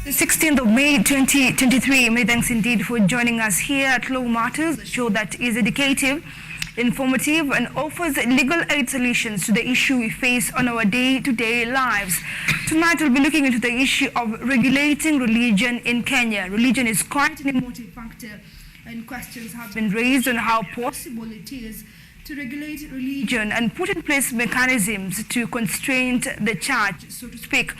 The 16th of May 2023. Many thanks indeed for joining us here at Law Matters, a show that is educative, informative, and offers legal aid solutions to the issue we face on our day-to-day lives. Tonight we'll be looking into the issue of regulating religion in Kenya. Religion is quite an emotive factor, and questions have been raised on how possible it is to regulate religion and put in place mechanisms to constrain the church, so to speak.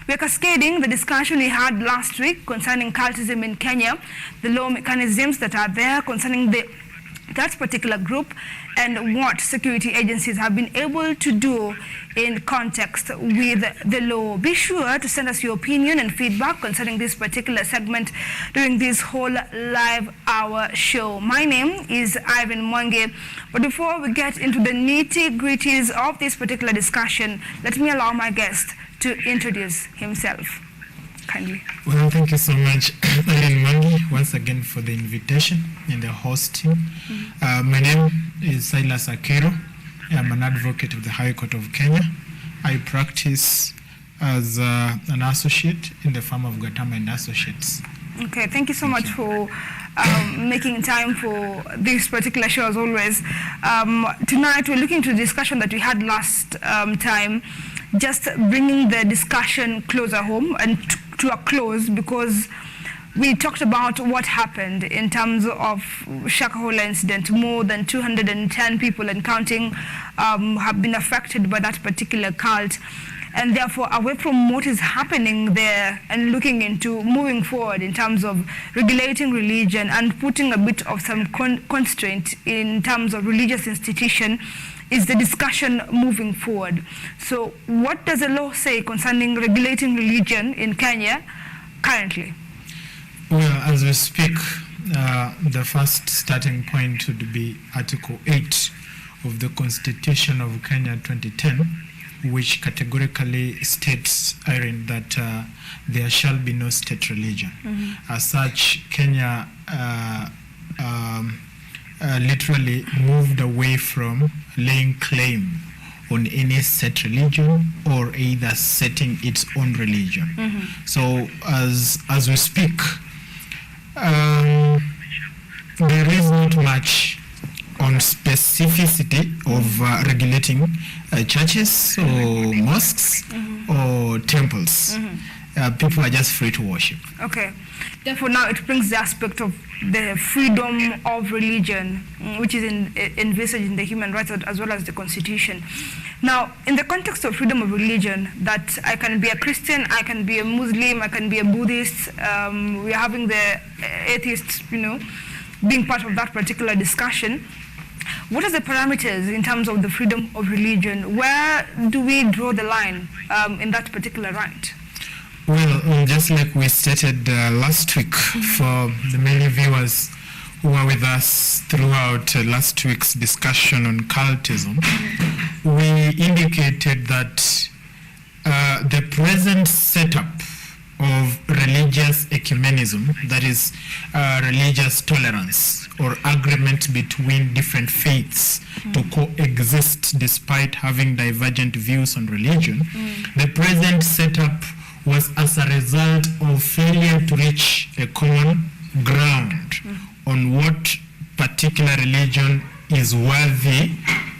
We are cascading the discussion we had last week concerning cultism in Kenya, the law mechanisms that are there concerning that particular group, and what security agencies have been able to do in context with the law. Be sure to send us your opinion and feedback concerning this particular segment during this whole live hour show. My name is MWANGI, but before we get into the nitty-gritties of this particular discussion, let me allow my guest to introduce himself. Kindly. Well, thank you so much, MWANGI, once again for the invitation and the hosting. My name is SILAS AKIRO. I'm an advocate of the High Court of Kenya. I practice as an associate in the firm of Gatama and Associates. Okay, thank you so much for making time for this particular show as always. Tonight we're looking to the discussion that we had last time, just bringing the discussion closer home and to a close, because we talked about what happened in terms of Shakahola incident. More than 210 people and counting have been affected by that particular cult. And therefore, away from what is happening there and looking into moving forward in terms of regulating religion and putting a bit of some constraint in terms of religious institution, is the discussion moving forward. So what does the law say concerning regulating religion in Kenya currently? Well, as we speak, the first starting point would be Article 8 of the Constitution of Kenya 2010, which categorically states, IRENE, that there shall be no state religion. As such, Kenya literally moved away from laying claim on any set religion or either setting its own religion. So as we speak, there is not much on specificity of regulating churches or mosques or temples. People are just free to worship. Okay. Therefore, now it brings the aspect of the freedom of religion, which is envisaged in the human rights as well as the Constitution. Now, in the context of freedom of religion, that I can be a Christian, I can be a Muslim, I can be a Buddhist, we are having the atheists, being part of that particular discussion. What are the parameters in terms of the freedom of religion? Where do we draw the line in that particular right? Well, just like we stated last week, for the many viewers who were with us throughout last week's discussion on cultism, we indicated that the present setup of religious ecumenism, that is religious tolerance or agreement between different faiths to coexist despite having divergent views on religion, the present setup was as a result of failure to reach a common ground on what particular religion is worthy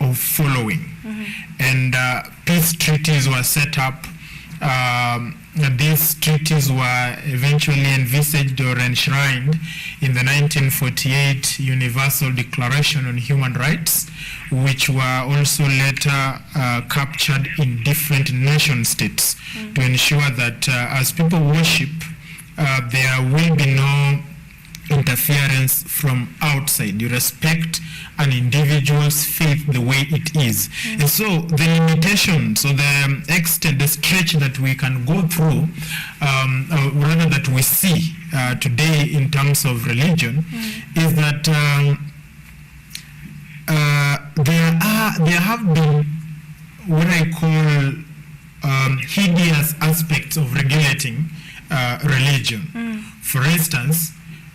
of following. And peace treaties were set up. These treaties were eventually envisaged or enshrined in the 1948 Universal Declaration on Human Rights, which were also later captured in different nation states to ensure that as people worship, there will be no interference from outside. You respect an individual's faith the way it is. And so the limitations or the extent, the stretch that we can go through, or rather that we see today in terms of religion, is that there have been what I call hideous aspects of regulating religion. For instance,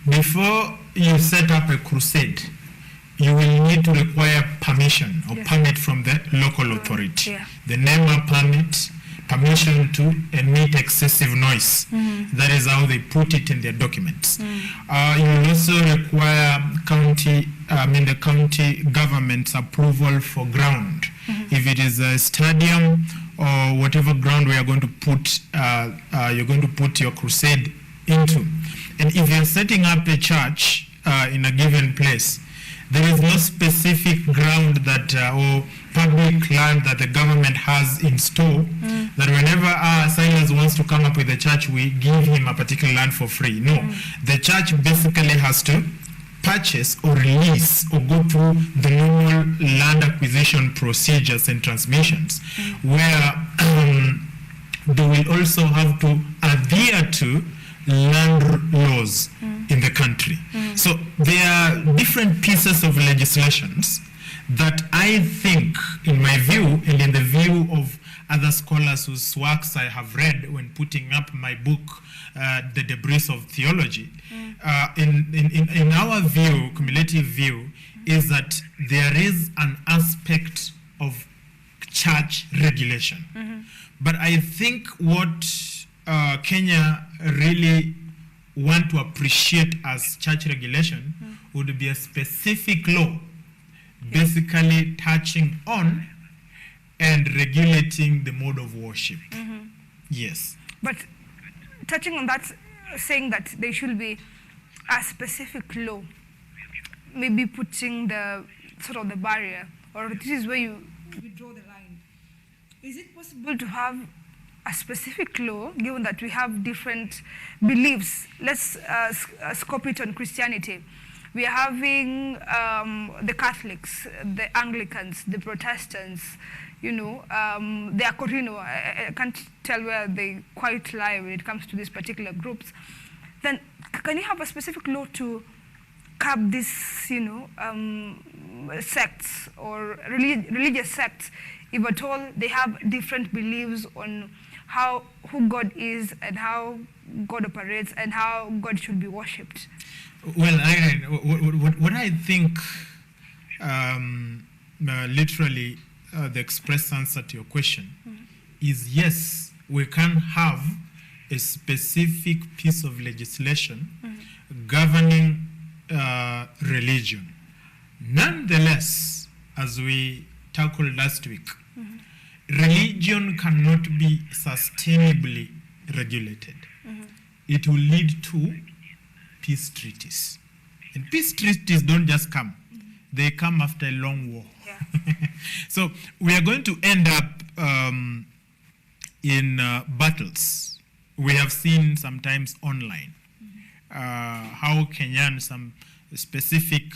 before you set up a crusade, you will need to require permission or permit from the local authority. The NEMA permit, permission to emit excessive noise. That is how they put it in their documents. You will also require the county government's approval for ground. If it is a stadium or whatever ground we are going to put, you're going to put your crusade into. And if you're setting up a church in a given place, there is no specific ground that or public land that the government has in store that whenever Silas wants to come up with a church, we give him a particular land for free. No, the church basically has to purchase or lease or go through the normal land acquisition procedures and transmissions, where they will also have to adhere to land laws in the country. So there are different pieces of legislations that I think, in my view and in the view of other scholars whose works I have read when putting up my book, The Debris of Theology, in our view, cumulative view, is that there is an aspect of church regulation. But I think what Kenya really want to appreciate as church regulation would be a specific law basically touching on and regulating the mode of worship. Yes. But touching on that, saying that there should be a specific law, maybe putting the sort of the barrier, or this is where you draw the line. Is it possible to have a specific law, given that we have different beliefs? Let's scope it on Christianity. We are having the Catholics, the Anglicans, the Protestants, the AKIRO. I can't tell where they quite lie when it comes to these particular groups. Then can you have a specific law to curb these, sects or religious sects, if at all they have different beliefs on who God is and how God operates and how God should be worshipped? Well, Irene, what I think, literally, the express answer to your question is yes, we can have a specific piece of legislation governing religion. Nonetheless, as we tackled last week, religion cannot be sustainably regulated. It will lead to peace treaties. And peace treaties don't just come. They come after a long war. Yeah. So we are going to end up in battles. We have seen sometimes online how Kenyan, some specific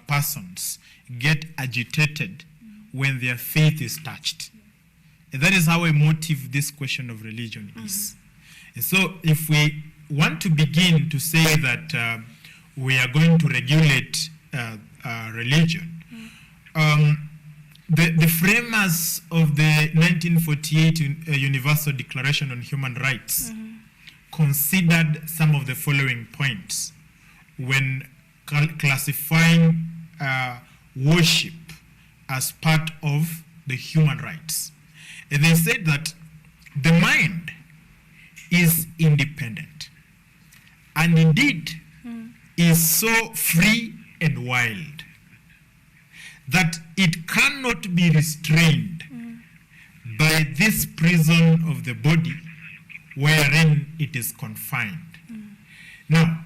persons get agitated when their faith is touched. And that is how emotive this question of religion is. And so if we want to begin to say that we are going to regulate religion, the framers of the 1948 Universal Declaration on Human Rights considered some of the following points when classifying worship as part of the human rights. And they said that the mind is independent and indeed is so free and wild that it cannot be restrained by this prison of the body wherein it is confined. Now,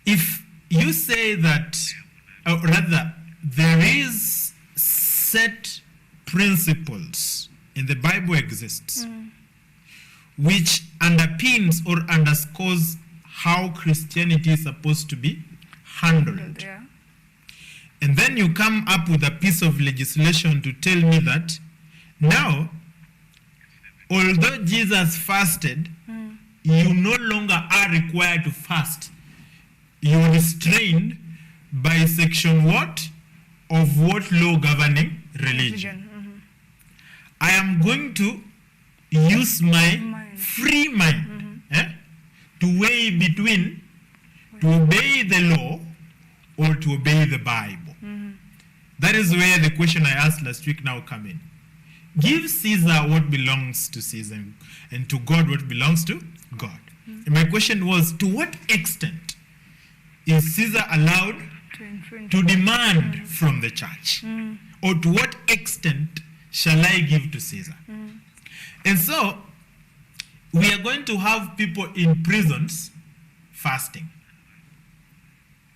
if you say that, or rather, there is set principles in the Bible exists which underpins or underscores how Christianity is supposed to be handled. Yeah. And then you come up with a piece of legislation to tell me that now, although Jesus fasted, you no longer are required to fast. You're restrained by section what? Of what law governing religion? I am going to use my free mind to weigh between to obey the law or to obey the Bible. That is where the question I asked last week now come in. give Caesar what belongs to Caesar and to God what belongs to God. And my question was, to what extent is Caesar allowed to demand from the church? Or to what extent shall I give to Caesar? And so, we are going to have people in prisons fasting.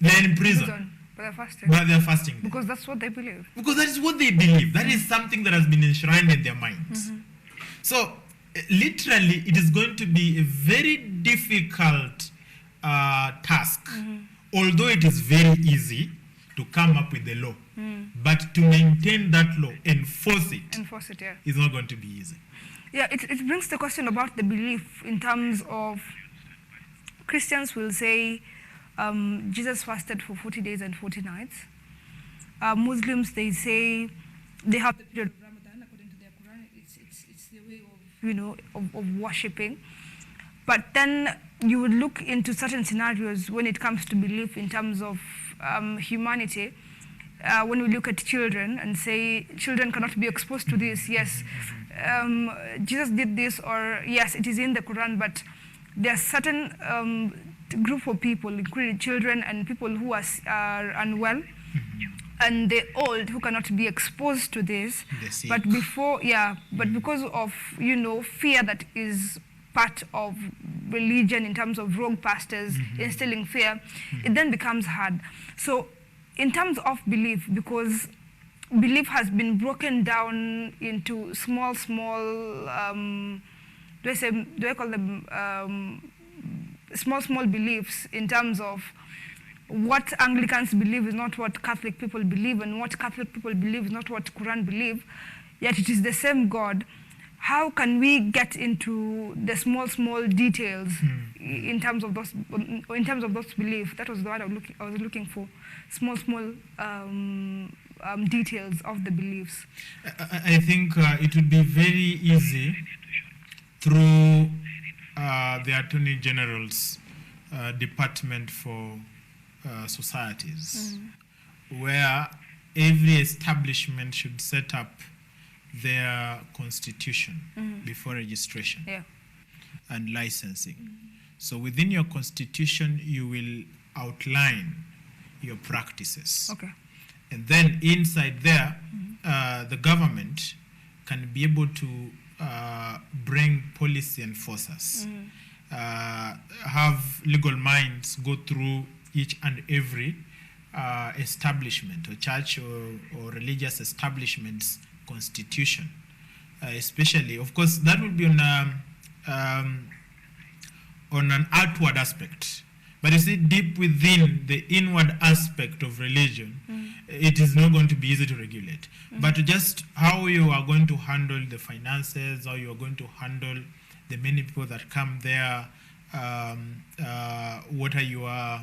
They're in prison. But they're fasting. But they're fasting. Because that's what they believe. Because that is what they believe. That is something that has been enshrined in their minds. So, literally, it is going to be a very difficult task, although it is very easy to come up with the law. But to maintain that law, enforce it, yeah. is not going to be easy. Yeah, it brings the question about the belief in terms of Christians will say Jesus fasted for 40 days and 40 nights. Muslims, they say they have the period of Ramadan according to their Quran. It's the way of worshipping. But then you would look into certain scenarios when it comes to belief in terms of humanity. When we look at children and say children cannot be exposed to this, yes, Jesus did this, or yes, it is in the Quran, but there are certain group of people, including children and people who are unwell, and the old who cannot be exposed to this. But because of fear that is part of religion in terms of rogue pastors instilling fear, it then becomes hard. So in terms of belief, because belief has been broken down into small, do I call them small beliefs in terms of what Anglicans believe is not what Catholic people believe, and what Catholic people believe is not what Quran believe, yet it is the same God. How can we get into the small details in terms of those beliefs? That was the word I was looking for. Small details of the beliefs. I think it would be very easy through the Attorney General's Department for Societies, where every establishment should set up their constitution before registration and licensing. So within your constitution, you will outline your practices. Okay. And then inside there, the government can be able to bring policy enforcers, have legal minds go through each and every establishment or church or religious establishment's constitution, especially, of course, that will be on an outward aspect. But you see, deep within the inward aspect of religion, it is not going to be easy to regulate. But just how you are going to handle the finances, how you are going to handle the many people that come there, what are your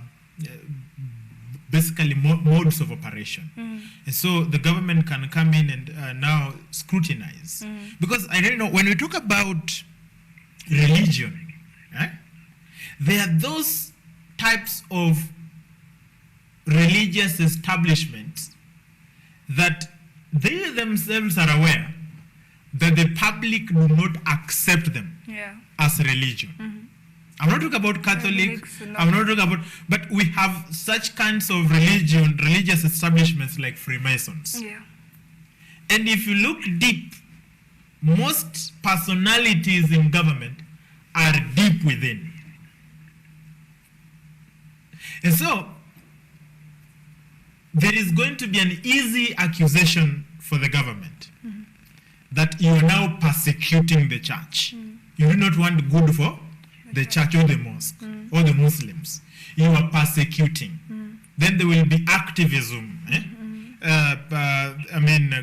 basically modes of operation. And so the government can come in and now scrutinize. Because I don't know, when we talk about religion, there are those types of religious establishments that they themselves are aware that the public do not accept them as religion. I'm not talking about Catholic, I'm not talking about, but we have such kinds of religious establishments like Freemasons. And if you look deep, most personalities in government are deep within. And so, there is going to be an easy accusation for the government that you are now persecuting the church. You do not want good for the church or the mosque or the Muslims. You are persecuting. Then there will be activism.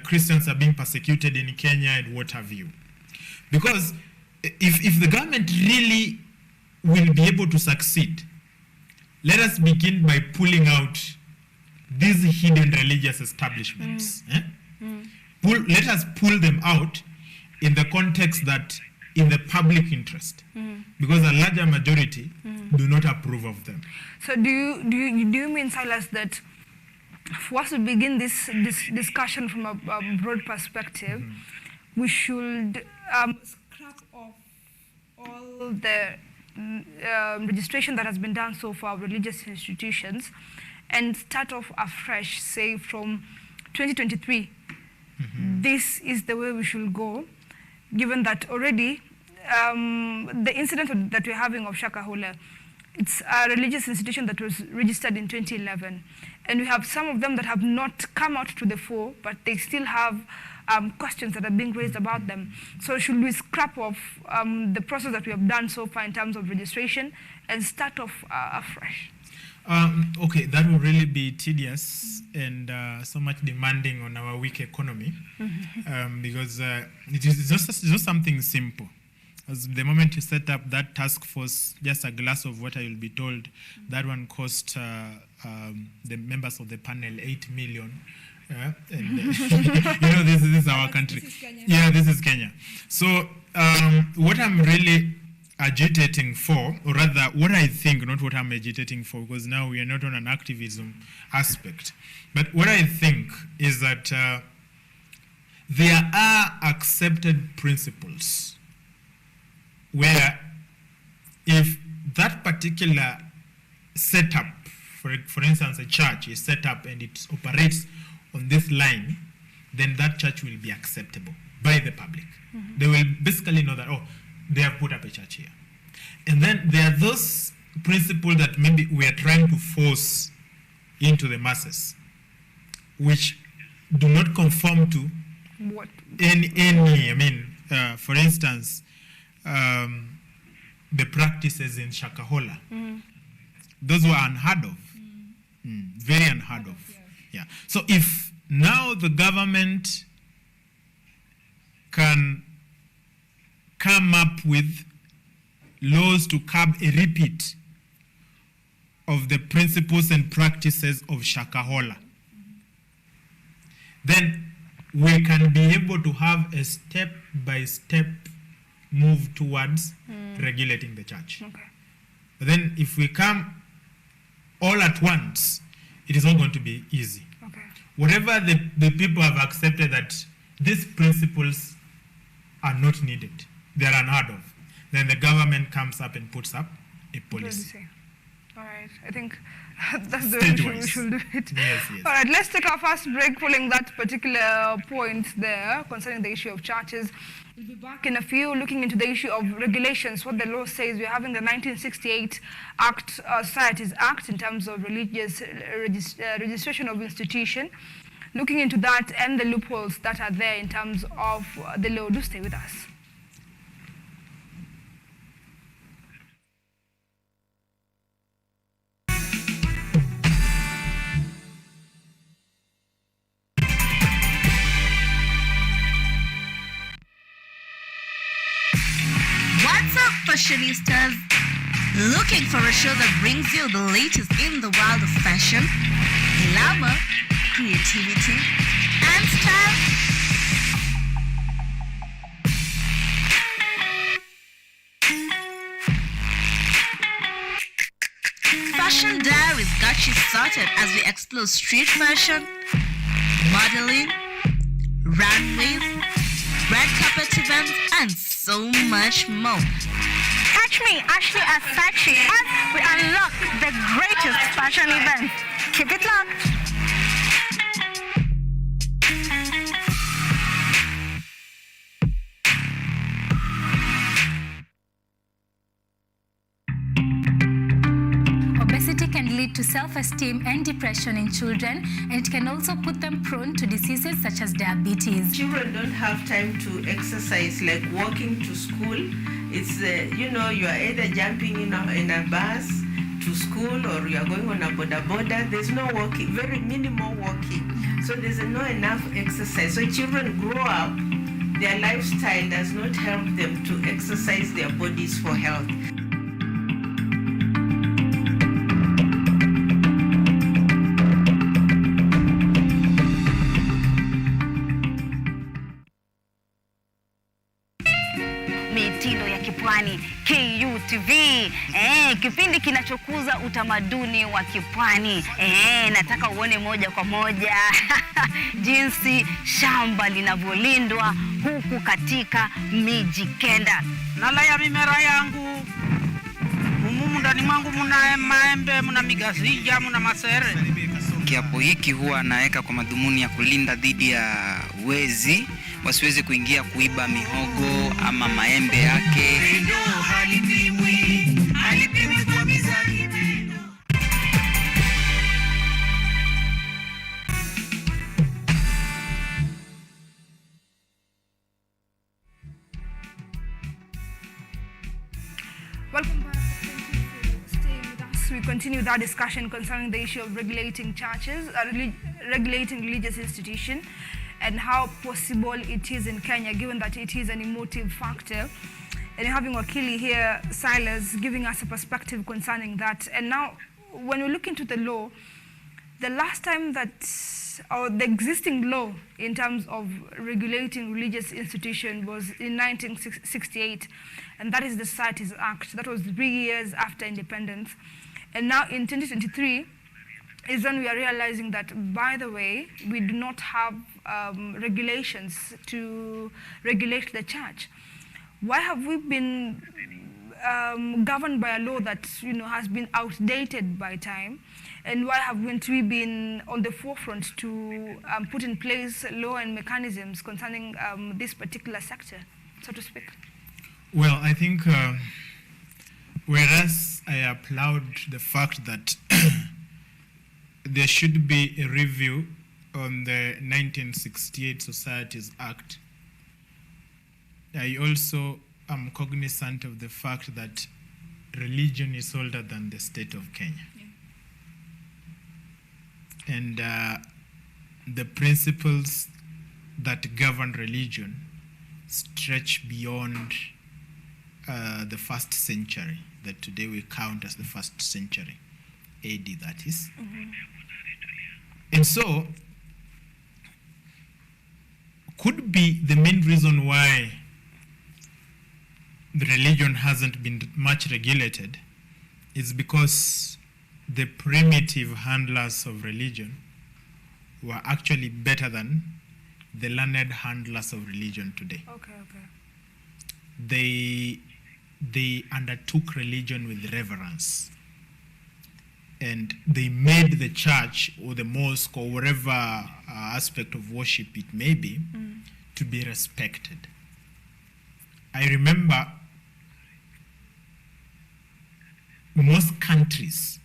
Christians are being persecuted in Kenya and what have you. Because if the government really will be able to succeed, let us begin by pulling out these hidden religious establishments. Let us pull them out in the context that in the public interest, because a larger majority do not approve of them. So do you mean, Silas, that for us to begin this discussion from a broad perspective, we should scrap off all the registration that has been done so far of religious institutions and start off afresh, say from 2023. This is the way we should go, given that already the incident that we're having of Shakahola, it's a religious institution that was registered in 2011. And we have some of them that have not come out to the fore, but they still have questions that are being raised about them. So should we scrap off the process that we have done so far in terms of registration and start off afresh? Okay, that will really be tedious and so much demanding on our weak economy because it is just something simple. As the moment you set up that task force, just a glass of water, you'll be told that one cost the members of the panel 8 million. And this is our country. This is Kenya. Yeah, this is Kenya. So what I'm really agitating for, or rather what I think, not what I'm agitating for, because now we are not on an activism aspect, but what I think is that there are accepted principles where if that particular setup, for instance, a church is set up and it operates on this line, then that church will be acceptable by the public. They will basically know that, oh, they have put up a church here. And then there are those principles that maybe we are trying to force into the masses, which do not conform to What? any for instance, the practices in Shakahola. Those were unheard of, very unheard of. Yeah. So if now the government can come up with laws to curb a repeat of the principles and practices of Shakahola, then we can be able to have a step-by-step move towards regulating the church. Okay. But then if we come all at once, it is not going to be easy. Okay. Whatever the people have accepted that these principles are not needed, they are unheard of, then the government comes up and puts up a policy. All right, I think that's the way we should do it. Yes. All right, let's take our first break following that particular point there concerning the issue of churches. We'll be back in a few looking into the issue of regulations, what the law says. We're having the 1968 Act, Societies Act in terms of religious registration of institution. Looking into that and the loopholes that are there in terms of the law. Do stay with us. What's up, fashionistas? Looking for a show that brings you the latest in the world of fashion, glamour, creativity, and style? Fashion Diaries got you sorted as we explore street fashion, modeling, runways, red carpet events, and so much more. Catch me, Ashley as Sachi, as we unlock the greatest fashion events. Keep it locked. Obesity can lead to self-esteem and depression in children, and it can also put them prone to diseases such as diabetes. Children don't have time to exercise, like walking to school. It's, you are either jumping in a bus to school or you are going on a boda. There's no walking, very minimal walking. So there's not enough exercise. So children grow up, their lifestyle does not help them to exercise their bodies for health. Mitindo ya kipwani, KUTV, kipindi kinachokuza utamaduni wa kipwani. Nataka uone moja kwa moja jinsi shamba linavyolindwa huku katika miji kenda. Nalaya mimera yangu, umumu ndani mwangu muna maembe, muna migazija, muna masere. Kiapo hiki huwa anaweka kwa madhumuni ya kulinda dhidi ya wezi wasiweze kuingia kuiba mihogo ama maembe yake. Welcome back. Thank you for staying with us. We continue with our discussion concerning the issue of regulating churches, regulating religious institutions, and how possible it is in Kenya, given that it is an emotive factor. And having Wakili here, Silas, giving us a perspective concerning that. And now, when we look into the law, the last time that, or the existing law in terms of regulating religious institutions was in 1968, and that is the Societies Act. That was 3 years after independence. And now in 2023 is when we are realizing that, by the way, we do not have regulations to regulate the church. Why have we been governed by a law that has been outdated by time? And why haven't we been on the forefront to put in place law and mechanisms concerning this particular sector, so to speak? Well, I think whereas I applaud the fact that there should be a review on the 1968 Societies Act, I also am cognizant of the fact that religion is older than the state of Kenya. Yeah. And the principles that govern religion stretch beyond the 1st century, that today we count as the 1st century, AD that is. Mm-hmm. And so, could be the main reason why the religion hasn't been much regulated is because the primitive handlers of religion were actually better than the learned handlers of religion today. Okay. They undertook religion with reverence, and they made the church or the mosque or whatever aspect of worship it may be to be respected. I remember most countries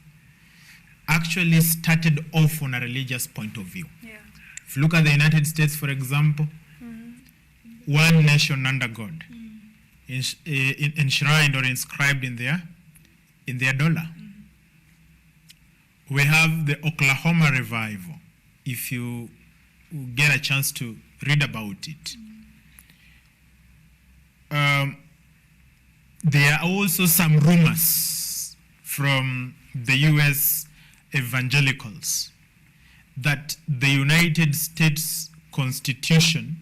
actually started off on a religious point of view. Yeah. If you look at the United States, for example, one nation under God, enshrined or inscribed in their dollar. We have the Oklahoma revival, if you get a chance to read about it. There are also some rumors from the US evangelicals that the United States Constitution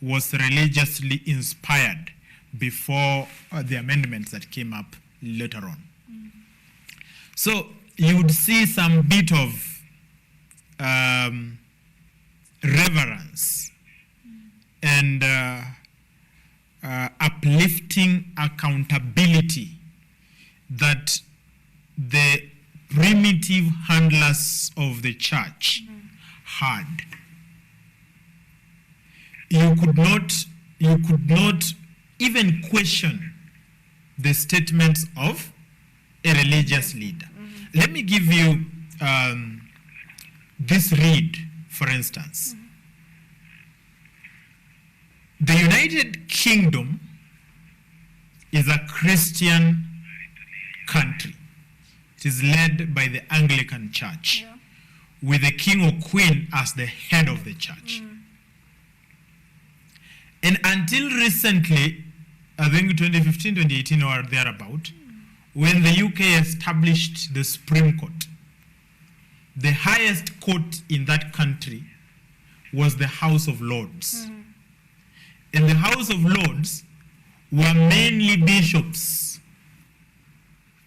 was religiously inspired before the amendments that came up later on. So you would see some bit of reverence and uplifting accountability that the primitive handlers of the church had. You could not even question the statements of a religious leader. Let me give you this read, for instance. The United Kingdom is a Christian country. It is led by the Anglican Church, with the king or queen as the head of the church. And until recently, I think 2015, 2018 or thereabout, when the UK established the Supreme Court, the highest court in that country was the House of Lords. And the House of Lords were mainly bishops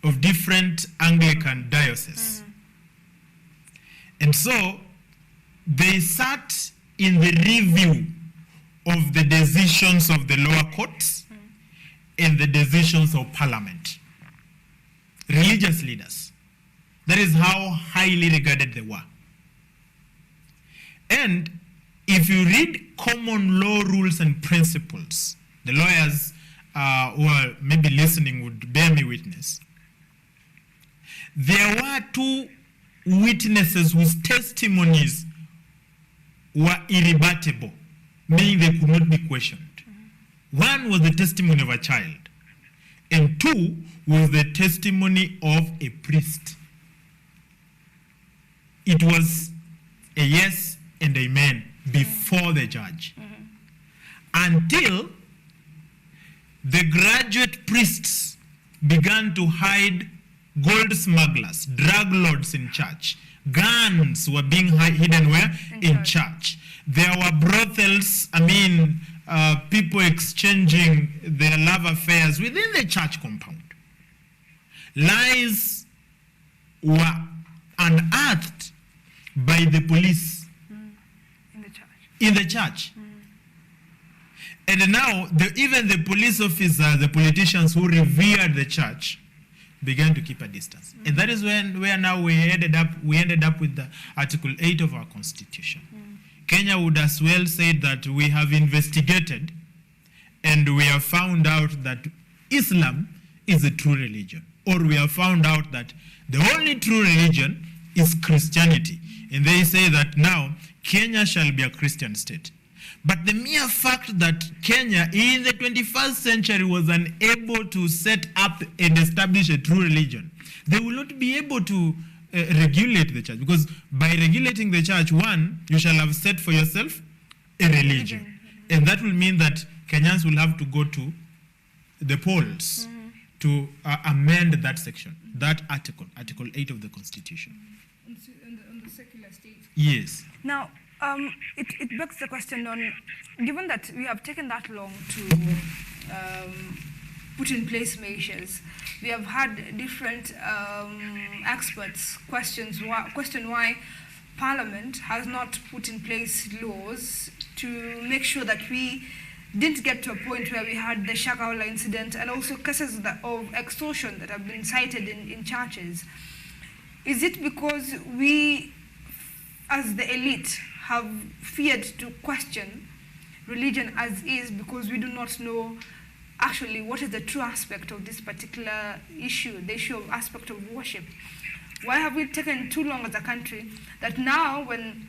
of different Anglican dioceses. And so they sat in the review of the decisions of the lower courts and the decisions of parliament. Religious leaders. That is how highly regarded they were. And if you read common law rules and principles, the lawyers who are maybe listening would bear me witness. There were two witnesses whose testimonies were irrebuttable, meaning they could not be questioned. One was the testimony of a child, and two was the testimony of a priest. It was a yes and amen before the judge. Until the graduate priests began to hide gold smugglers, drug lords in church. Guns were being hidden where? In church. There were brothels, people exchanging their love affairs within the church compound. Lies were unearthed by the police in the church. And now, even the police officers, the politicians who revered the church, began to keep a distance. And that is where now we ended up with the Article 8 of our Constitution. Kenya would as well say that we have investigated and we have found out that Islam is a true religion. Or we have found out that the only true religion is Christianity. And they say that now Kenya shall be a Christian state. But the mere fact that Kenya in the 21st century was unable to set up and establish a true religion, they will not be able to regulate the church. Because by regulating the church, one, you shall have set for yourself a religion. And that will mean that Kenyans will have to go to the polls to amend that section, that article, Article 8 of the Constitution. On the secular state. Yes. Now, it begs the question on, given that we have taken that long to put in place measures, we have had different experts question why Parliament has not put in place laws to make sure that we didn't get to a point where we had the Shakahola incident and also cases of extortion that have been cited in churches. Is it because we, as the elite, have feared to question religion as is because we do not know actually what is the true aspect of this particular issue, the issue of aspect of worship? Why have we taken too long as a country that now when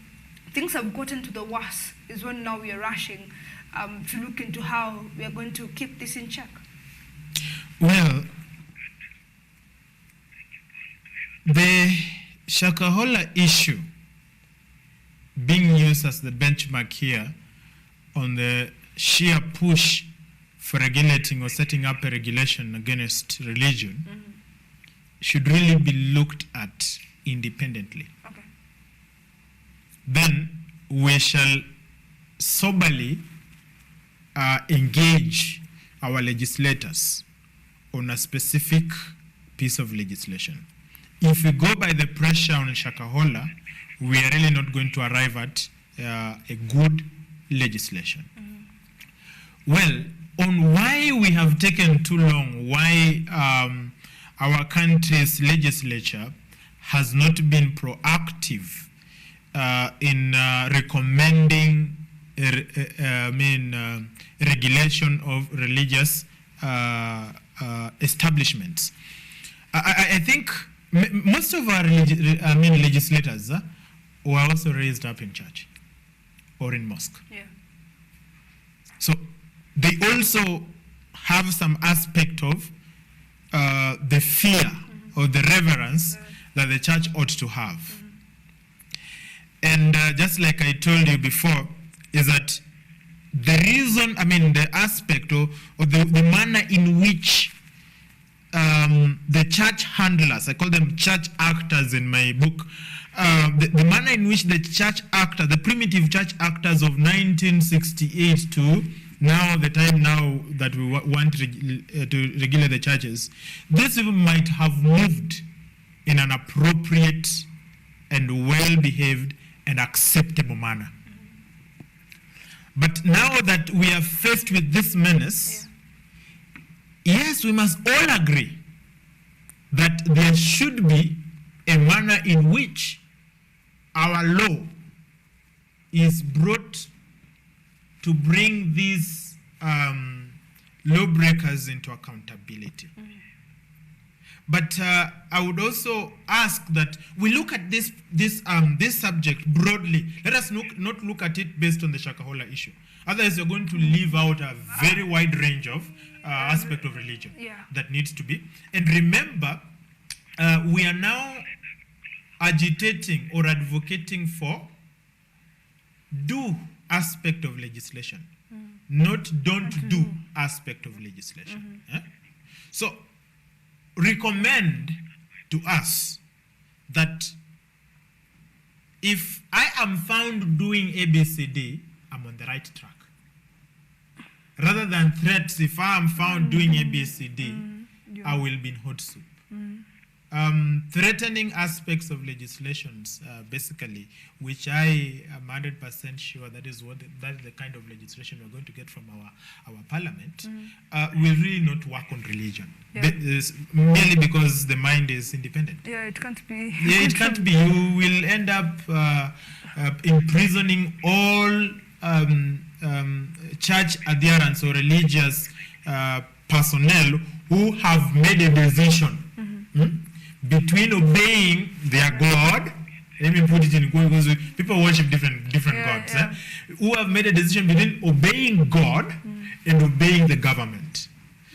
things have gotten to the worst is when now we are rushing to look into how we are going to keep this in check? Well, the Shakahola issue being used as the benchmark here on the sheer push for regulating or setting up a regulation against religion should really be looked at independently. Okay. Then we shall soberly engage our legislators on a specific piece of legislation. If we go by the pressure on Shakahola, we are really not going to arrive at a good legislation. Well, on why we have taken too long, why our country's legislature has not been proactive in recommending regulation of religious establishments. I think most of our legislators were also raised up in church or in mosque. Yeah. So they also have some aspect of the fear or the reverence that the church ought to have. And just like I told you before, is that the reason, the aspect or the manner in which the church handlers, I call them church actors in my book, the manner in which the church actors, the primitive church actors of 1968 to now the time now that we want to regulate the churches, these people might have moved in an appropriate and well-behaved and acceptable manner. But now that we are faced with this menace, yes, we must all agree that there should be a manner in which our law is brought to bring these lawbreakers into accountability. But I would also ask that we look at this subject broadly. Let us not look at it based on the Shakahola issue. Otherwise, you're going to leave out a very wide range of aspect of religion that needs to be. And remember, we are now agitating or advocating for do aspect of legislation, not don't do aspect of legislation. So recommend to us that if I am found doing ABCD, I'm on the right track. Rather than threats, if I am found doing ABCD, I will be in hot soup. Threatening aspects of legislations, basically, which I am 100% sure that is the kind of legislation we're going to get from our parliament, will really not work on religion. Merely because the mind is independent. Yeah, it can't be. Yeah, it can't be. You will end up imprisoning all church adherents or religious personnel who have made a decision between obeying their God. Let me put it in because people worship different gods. Who have made a decision between obeying God and obeying the government.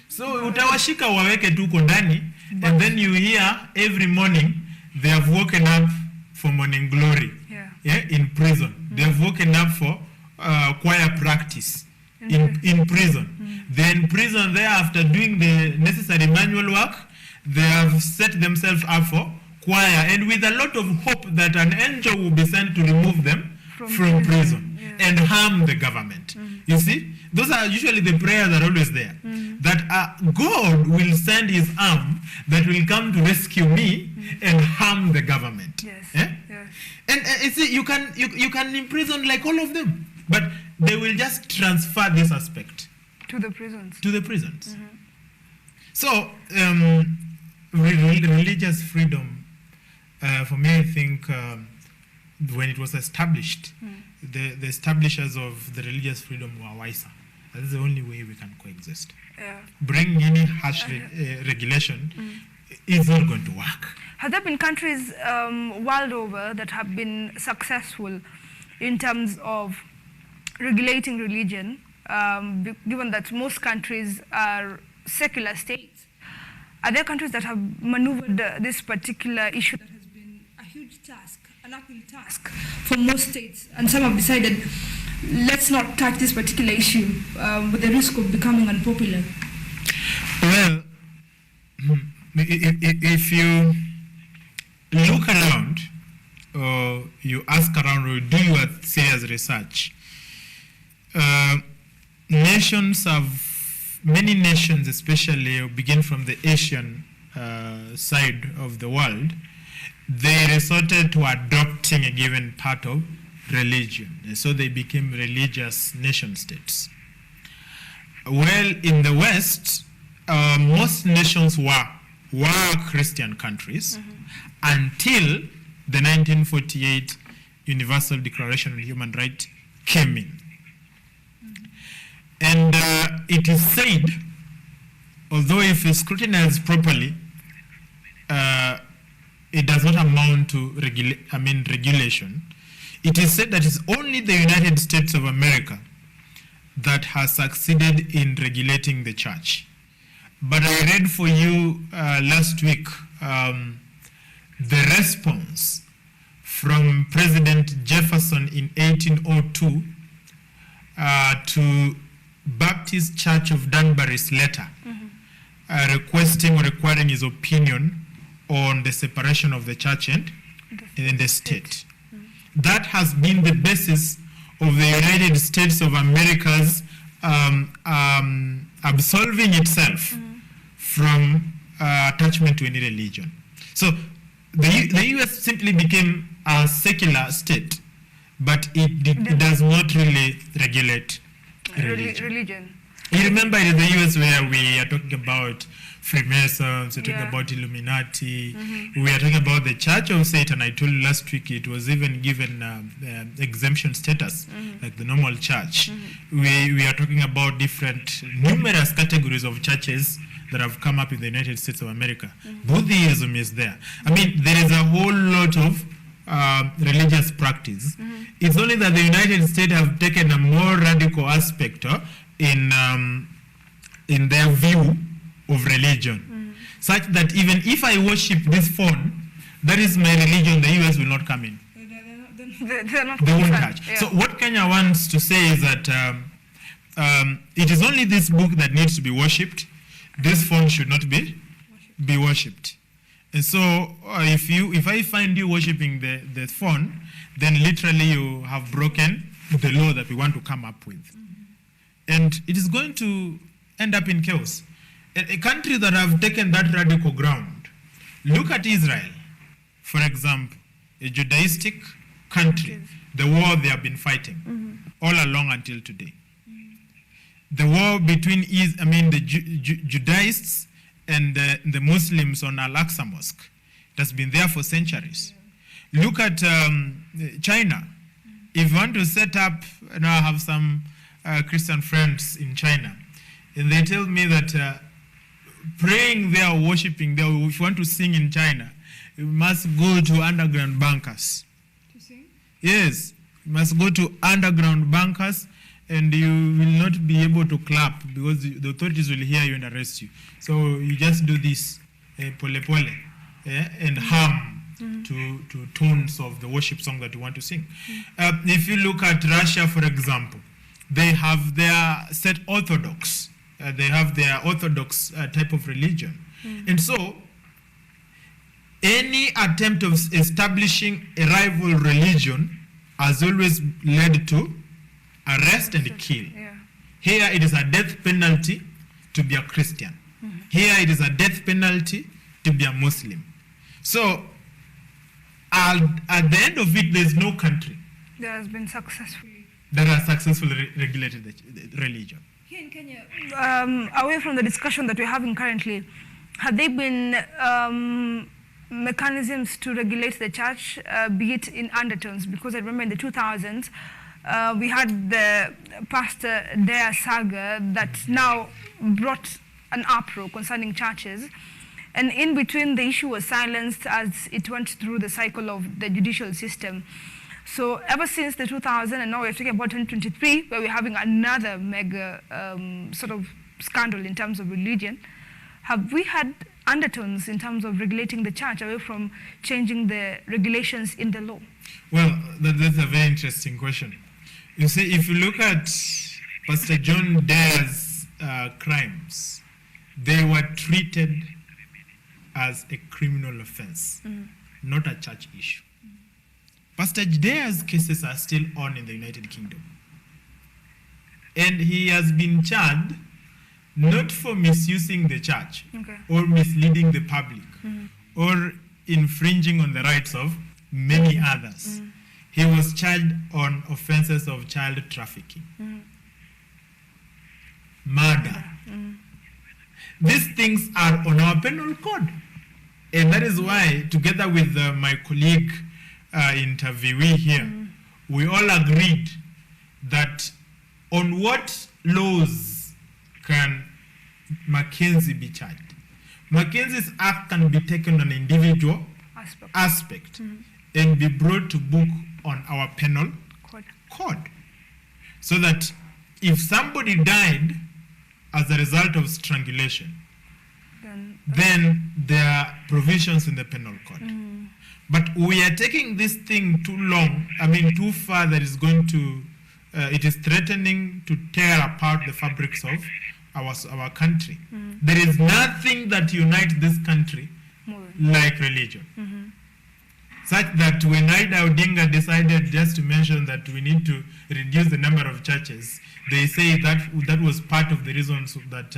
So utawashika waweke tuko ndani, and then you hear every morning they have woken up for morning glory. In prison. They have woken up for choir practice in prison. They're in prison there after doing the necessary manual work. They have set themselves up for choir, and with a lot of hope that an angel will be sent to remove them from prison and harm the government. You see, those are usually the prayers that are always there. That God will send his arm that will come to rescue me and harm the government. And you see, you can imprison like all of them, but they will just transfer this aspect to the prisons. So religious freedom, for me, I think when it was established, the establishers of the religious freedom were wiser. That is the only way we can coexist. Bringing any harsh regulation is not going to work. Have there been countries world over that have been successful in terms of regulating religion, given that most countries are secular states? Are there countries that have maneuvered this particular issue that has been a huge task, an uphill task for most states, and some have decided, let's not touch this particular issue with the risk of becoming unpopular? Well, if you look around, or you ask around, or do your serious research, many nations, especially begin from the Asian side of the world, they resorted to adopting a given part of religion. And so they became religious nation states. Well, in the West, most nations were Christian countries until the 1948 Universal Declaration on Human Rights came in. And it is said, although if you scrutinize properly, it does not amount to regulation. It is said that it's only the United States of America that has succeeded in regulating the church. But I read for you last week the response from President Jefferson in 1802 to Baptist Church of Danbury's letter requesting or requiring his opinion on the separation of the church and the state. That has been the basis of the United States of America's absolving itself from attachment to any religion. So the US simply became a secular state, but it does not really regulate religion. You remember in the US where we are talking about Freemasons, we're talking about Illuminati, we are talking about the Church of Satan. I told you last week it was even given exemption status, like the normal church. We are talking about numerous categories of churches that have come up in the United States of America. Buddhism is there. I mean, there is a whole lot of religious practice. It's only that the United States have taken a more radical aspect in their view of religion, such that even if I worship this phone, that is my religion, the US will not come in. They won't touch. Yeah. So what Kenya wants to say is that it is only this book that needs to be worshipped. This phone should not be worshipped. And so if I find you worshipping the phone, then literally you have broken the law that we want to come up with. And it is going to end up in chaos. A country that have taken that radical ground, look at Israel, for example, a Judaistic country, the war they have been fighting all along until today. The war between the Judaists and the Muslims on Al-Aqsa Mosque, it has been there for centuries. Look at China. If you want to set up, I have some Christian friends in China, and they tell me that praying there, worshiping there, if you want to sing in China, you must go to underground bunkers. To sing? Yes, you must go to underground bunkers, and you will not be able to clap because the authorities will hear you and arrest you. So you just do this, pole pole, and hum to tones of the worship song that you want to sing. If you look at Russia, for example, they have their set Orthodox. They have their Orthodox type of religion. And so any attempt of establishing a rival religion has always led to arrest and kill. Here it is a death penalty to be a Christian. Here it is a death penalty to be a Muslim. So at the end of it, there's no country that has been successfully regulated the religion. Here in Kenya, away from the discussion that we're having currently, have there been mechanisms to regulate the church, be it in undertones? Because I remember in the 2000s, we had the Pastor Dare saga that now brought an uproar concerning churches. And in between, the issue was silenced as it went through the cycle of the judicial system. So ever since the 2000, and now we're talking about 2023, where we're having another mega sort of scandal in terms of religion, have we had undertones in terms of regulating the church away from changing the regulations in the law? Well, that's a very interesting question. You see, if you look at Pastor John Dare's crimes, they were treated as a criminal offense, not a church issue. Pastor Dare's cases are still on in the United Kingdom. And he has been charged not for misusing the church or misleading the public or infringing on the rights of many others. He was charged on offenses of child trafficking, murder. These things are on our penal code. And that is why, together with my colleague interviewee here, we all agreed that on what laws can Mackenzie be charged. Mackenzie's act can be taken on an individual aspect and be brought to book on our penal code. So that if somebody died as a result of strangulation, then there are provisions in the penal code. But we are taking this thing too far, that is going to, it is threatening to tear apart the fabrics of our country. There is nothing that unites this country like religion. such that when Raila Odinga decided just to mention that we need to reduce the number of churches, they say that was part of the reasons that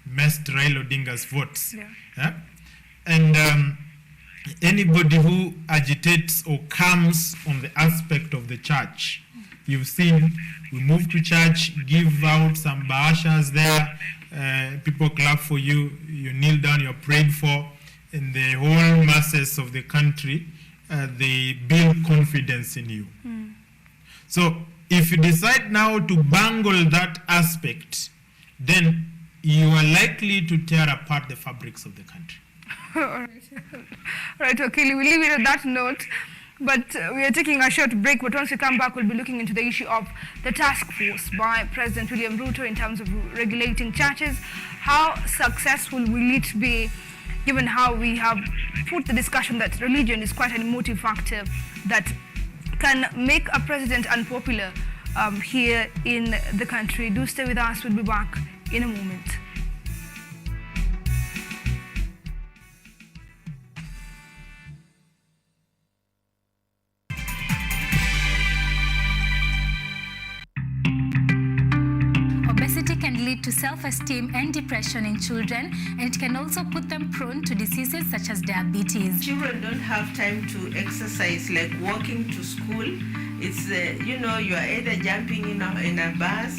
messed Raila Odinga's votes. Yeah? And anybody who agitates or comes on the aspect of the church, you've seen, we move to church, give out some bahashas there, people clap for you, you kneel down, you're prayed for, and the whole masses of the country, they build confidence in you. So if you decide now to bungle that aspect, then you are likely to tear apart the fabrics of the country. All right, okay, we'll leave it on that note. But we are taking a short break, but once we come back, we'll be looking into the issue of the task force by President William Ruto in terms of regulating churches. How successful will it be, given how we have put the discussion that religion is quite an emotive factor that can make a president unpopular here in the country. Do stay with us. We'll be back in a moment. Obesity can lead to self-esteem and depression in children, and it can also put them prone to diseases such as diabetes. Children don't have time to exercise, like walking to school. It's, you know, you are either jumping in a bus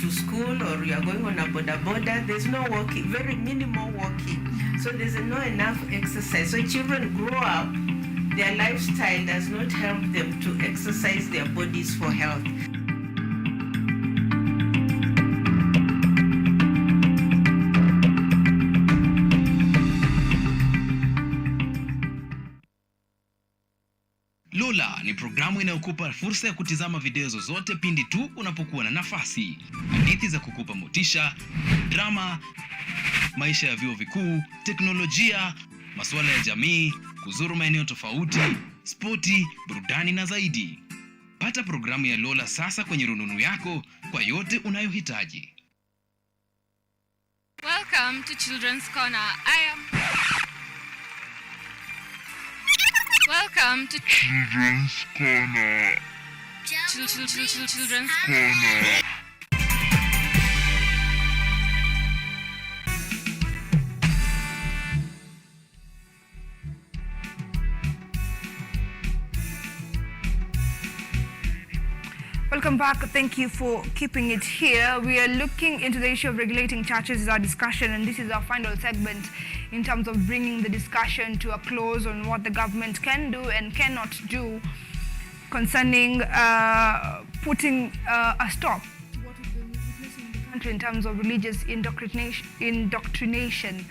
to school or you are going on a boda. There's no walking, very minimal walking. So there's not enough exercise. So children grow up, their lifestyle does not help them to exercise their bodies for health. Lola ni programu inayokupa fursa ya kutizama video zozote pindi tu unapokuwa na nafasi. Hadithi za kukupa motisha, drama, maisha ya vyuo vikuu, teknolojia, masuala ya jamii, kuzuru maeneo tofauti, spoti, burudani na zaidi. Pata programu ya Lola sasa kwenye rununu yako kwa yote unayohitaji. Welcome to Children's Corner. Welcome to Children's Corner. Children's Corner. Welcome back. Thank you for keeping it here. We are looking into the issue of regulating churches as our discussion, and this is our final segment in terms of bringing the discussion to a close on what the government can do and cannot do concerning putting a stop to what is witnessing in the country in terms of religious indoctrination.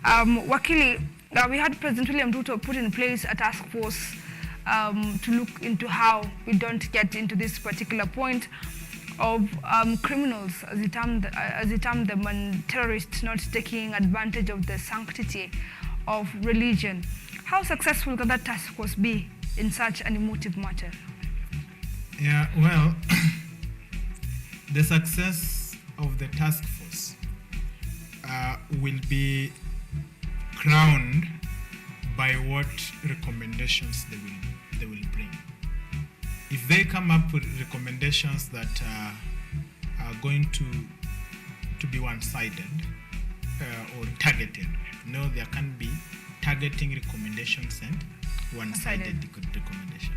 Wakili, we had President William Ruto put in place a task force to look into how we don't get into this particular point of criminals, as he termed them, and terrorists not taking advantage of the sanctity of religion. How successful can that task force be in such an emotive matter? Yeah, well, the success of the task force will be crowned by what recommendations they will bring. If they come up with recommendations that are going to be one-sided or targeted, no, there can be targeting recommendations and one-sided recommendation.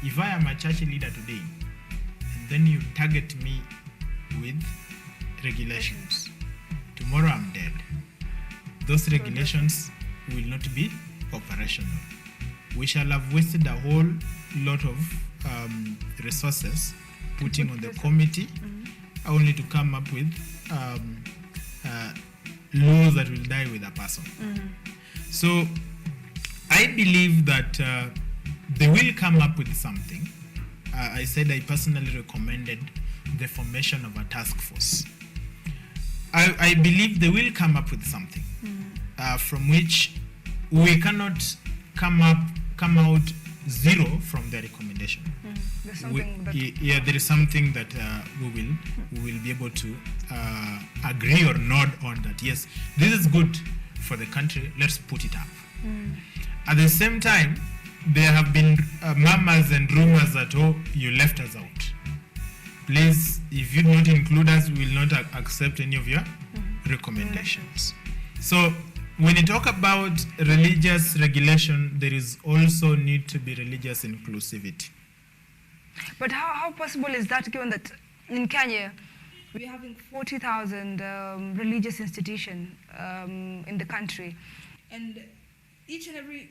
If I am a church leader today, and then you target me with regulations, tomorrow I'm dead. Those regulations will not be operational. We shall have wasted a whole lot of resources putting on the committee only to come up with laws that will die with a person. So I believe that they will come up with something. I said I personally recommended the formation of a task force. I believe they will come up with something from which we cannot come out zero from the recommendation. There is something that we will be able to agree or nod on that. Yes, this is good for the country. Let's put it up. At the same time, there have been murmurs and rumors that, oh, you left us out. Please, if you do not include us, we will not accept any of your recommendations. So when you talk about religious regulation, there is also need to be religious inclusivity. But how possible is that, given that in Kenya, we're having 40,000 religious institutions in the country, and each and every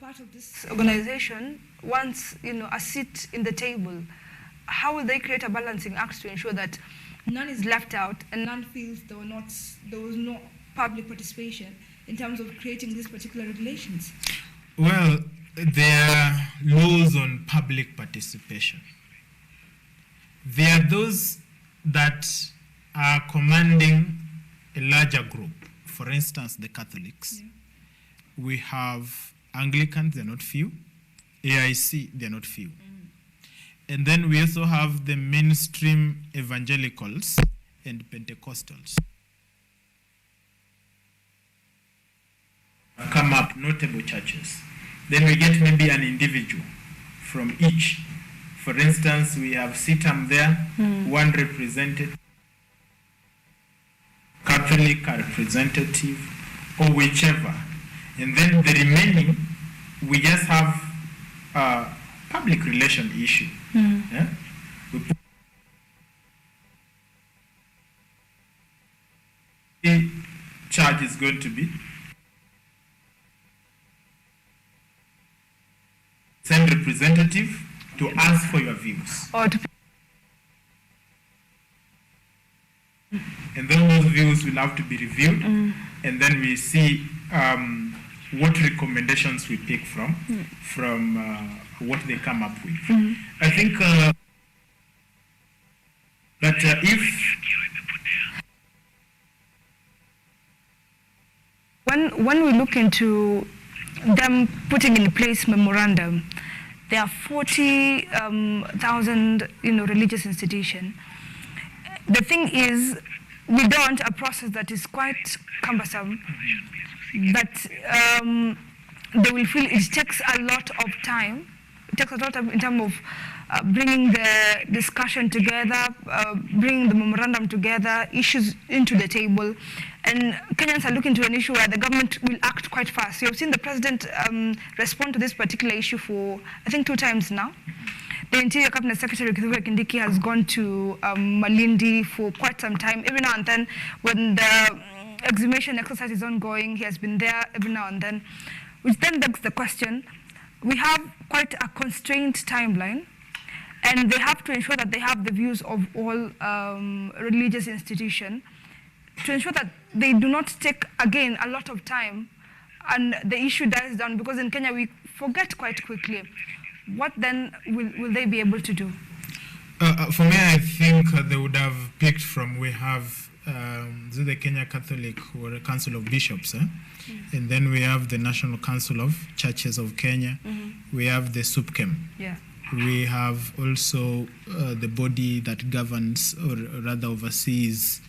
part of this organization wants, a seat in the table. How will they create a balancing act to ensure that none is left out and none feels there was no public participation in terms of creating these particular regulations? Well, there are laws on public participation. There are those that are commanding a larger group. For instance, the Catholics. Yeah. We have Anglicans, they're not few. AIC, they're not few. And then we also have the mainstream evangelicals and Pentecostals. Come up, notable churches. Then we get maybe an individual from each. For instance, we have CITAM there, one representative, Catholic representative, or whichever. And then the remaining, we just have a public relation issue. Yeah? The charge is going to be send representative to ask for your views. And then those views will have to be reviewed, and then we see what recommendations we pick from what they come up with. I think that if when we look into them putting in place memorandum, there are 40,000 religious institutions. The thing is, we don't want a process that is quite cumbersome, that they will feel it takes a lot of time. It takes a lot of in terms of bringing the discussion together, bringing the memorandum together, issues into the table. And Kenyans are looking to an issue where the government will act quite fast. You have seen the president respond to this particular issue for, I think, 2 times now. The Interior Cabinet Secretary Kithure Kindiki has gone to Malindi for quite some time. Every now and then, when the exhumation exercise is ongoing, he has been there every now and then, which then begs the question, we have quite a constrained timeline, and they have to ensure that they have the views of all religious institutions to ensure that they do not take, again, a lot of time and the issue dies down, because in Kenya we forget quite quickly. What then will they be able to do? For me, I think they would have picked from, we have the Kenya Catholic or Council of Bishops, and then we have the National Council of Churches of Kenya, we have the SUPKEM. Yeah. We have also the body that governs, or rather oversees,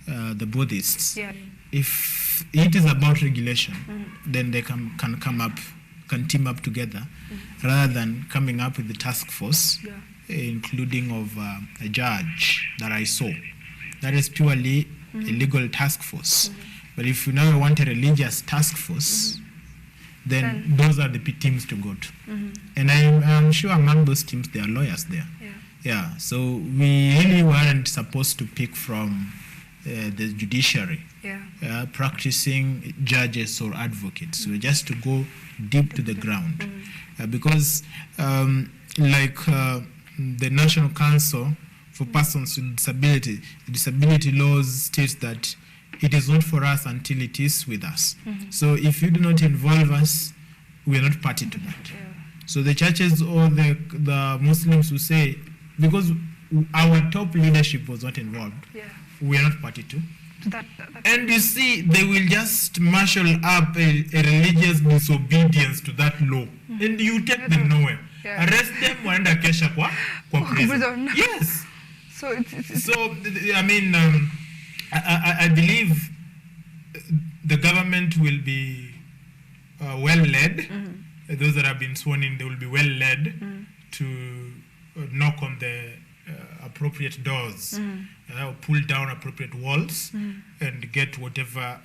the Buddhists. Yeah. If it is about regulation, then they can team up together, rather than coming up with the task force, including of a judge that I saw. That is purely a legal task force. But if you now want a religious task force, then those are the teams to go to. And I'm sure among those teams there are lawyers there. Yeah. So we really weren't supposed to pick from the judiciary, practicing judges or advocates. So just to go deep to the ground, because the National Council for Persons with Disability, the disability laws states that it is not for us until it is with us. So if you do not involve us, we are not party to that. So the churches or the Muslims will say, because our top leadership was not involved, we are not party to. And you see, they will just marshal up a religious disobedience to that law, and you take them nowhere. Arrest them, waenda kesha kwa prison. Yes. So I mean, I believe the government will be well led those that have been sworn in, they will be well led to knock on the appropriate doors, or pull down appropriate walls, and get whatever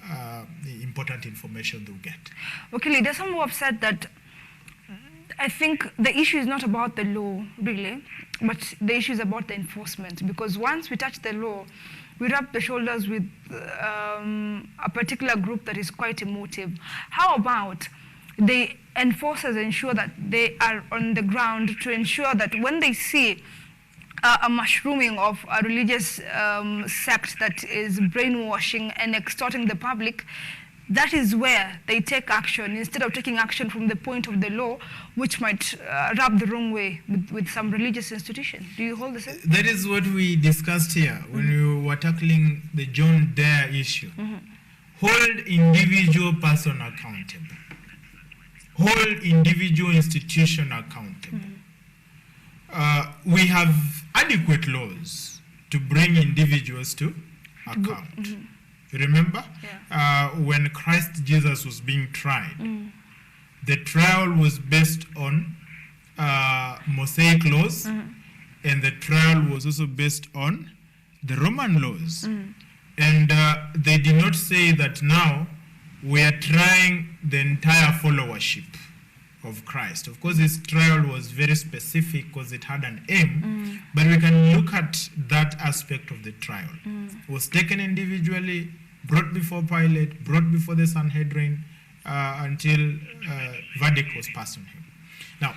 important information they'll get. Okay, leaders, some have said that I think the issue is not about the law, really, but the issue is about the enforcement. Because once we touch the law, we rub the shoulders with a particular group that is quite emotive. How about the enforcers ensure that they are on the ground to ensure that when they see a mushrooming of a religious sect that is brainwashing and extorting the public, that is where they take action instead of taking action from the point of the law, which might rub the wrong way with some religious institution. Do you hold the same? That is what we discussed here when we were tackling the John Dare issue. Hold individual person accountable. Hold individual institution accountable. We have adequate laws to bring individuals to account. Remember, when Christ Jesus was being tried, the trial was based on Mosaic laws, and the trial was also based on the Roman laws. And they did not say that now we are trying the entire followership of Christ. Of course, this trial was very specific because it had an aim, but we can look at that aspect of the trial. It was taken individually, brought before Pilate, brought before the Sanhedrin, until verdict was passed on him. Now,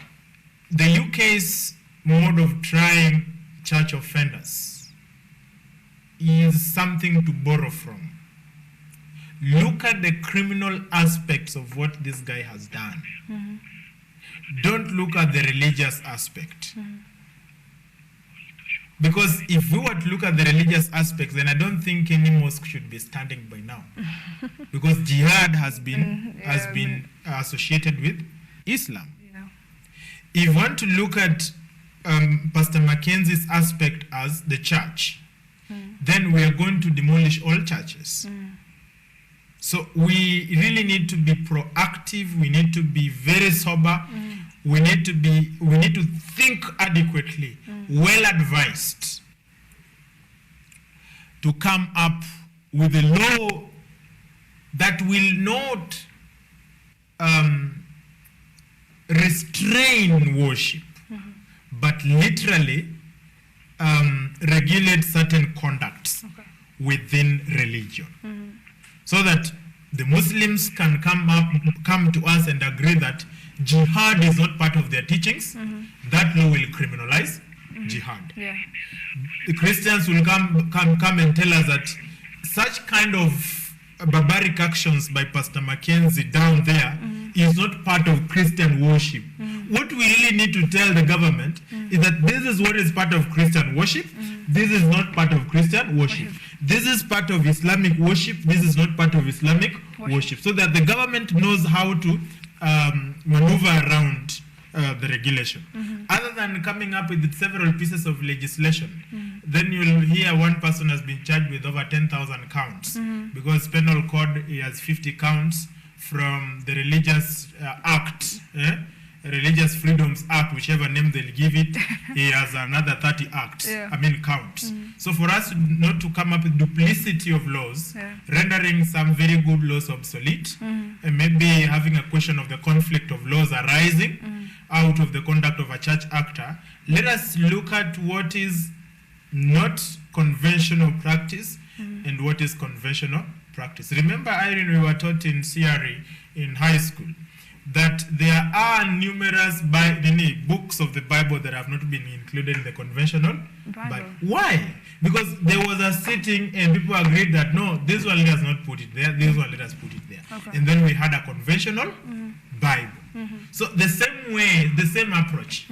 the UK's mode of trying church offenders is something to borrow from. Look at the criminal aspects of what this guy has done. Don't look at the religious aspect. Because if we were to look at the religious aspects, then I don't think any mosque should be standing by now. Because jihad has been associated with Islam. If you want to look at Pastor Mackenzie's aspect as the church, then we are going to demolish all churches. So we really need to be proactive. We need to be very sober. We need to think adequately, well advised, to come up with a law that will not restrain worship, but literally regulate certain conducts within religion, so that the Muslims can come to us and agree that jihad is not part of their teachings. That law will criminalize jihad. The Christians will come and tell us that such kind of barbaric actions by Pastor Mackenzie down there is not part of Christian worship. What we really need to tell the government is that this is what is part of Christian worship. This is not part of Christian worship. This is part of Islamic worship. This is not part of Islamic worship. So that the government knows how to maneuver around the regulation. Other than coming up with several pieces of legislation, then you'll hear one person has been charged with over 10,000 counts because penal code has 50 counts from the religious act, Religious Freedoms Act, whichever name they'll give it. He has another 30 acts, counts. So for us not to come up with duplicity of laws, rendering some very good laws obsolete, and maybe having a question of the conflict of laws arising out of the conduct of a church actor, let us look at what is not conventional practice and what is conventional practice. Remember, Irene, we were taught in CRE in high school that there are numerous books of the Bible that have not been included in the conventional Bible. Why? Because there was a sitting and people agreed that no, this one let us not put it there, this one let us put it there. And then we had a conventional Bible. So the same way, the same approach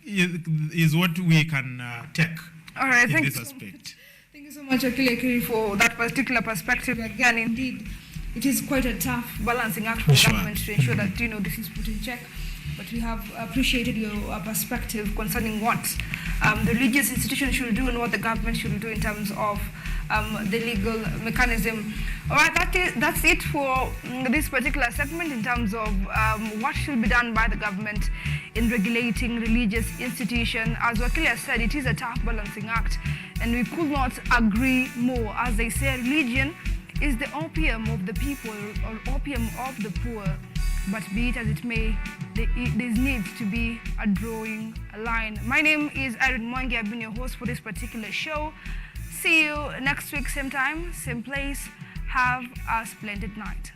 is what we can take in this aspect. Thank you so much, Akiri, for that particular perspective. Again, indeed, it is quite a tough balancing act for the government to ensure that this is put in check. But we have appreciated your perspective concerning what the religious institution should do and what the government should do in terms of the legal mechanism. All right, that's it for this particular segment in terms of what should be done by the government in regulating religious institutions. As Wakili has said, it is a tough balancing act, and we could not agree more. As they say, religion is the opium of the people or opium of the poor. But be it as it may, there needs to be a drawing a line. My name is IRENE MWANGI. I've been your host for this particular show. See you next week, same time, same place. Have a splendid night.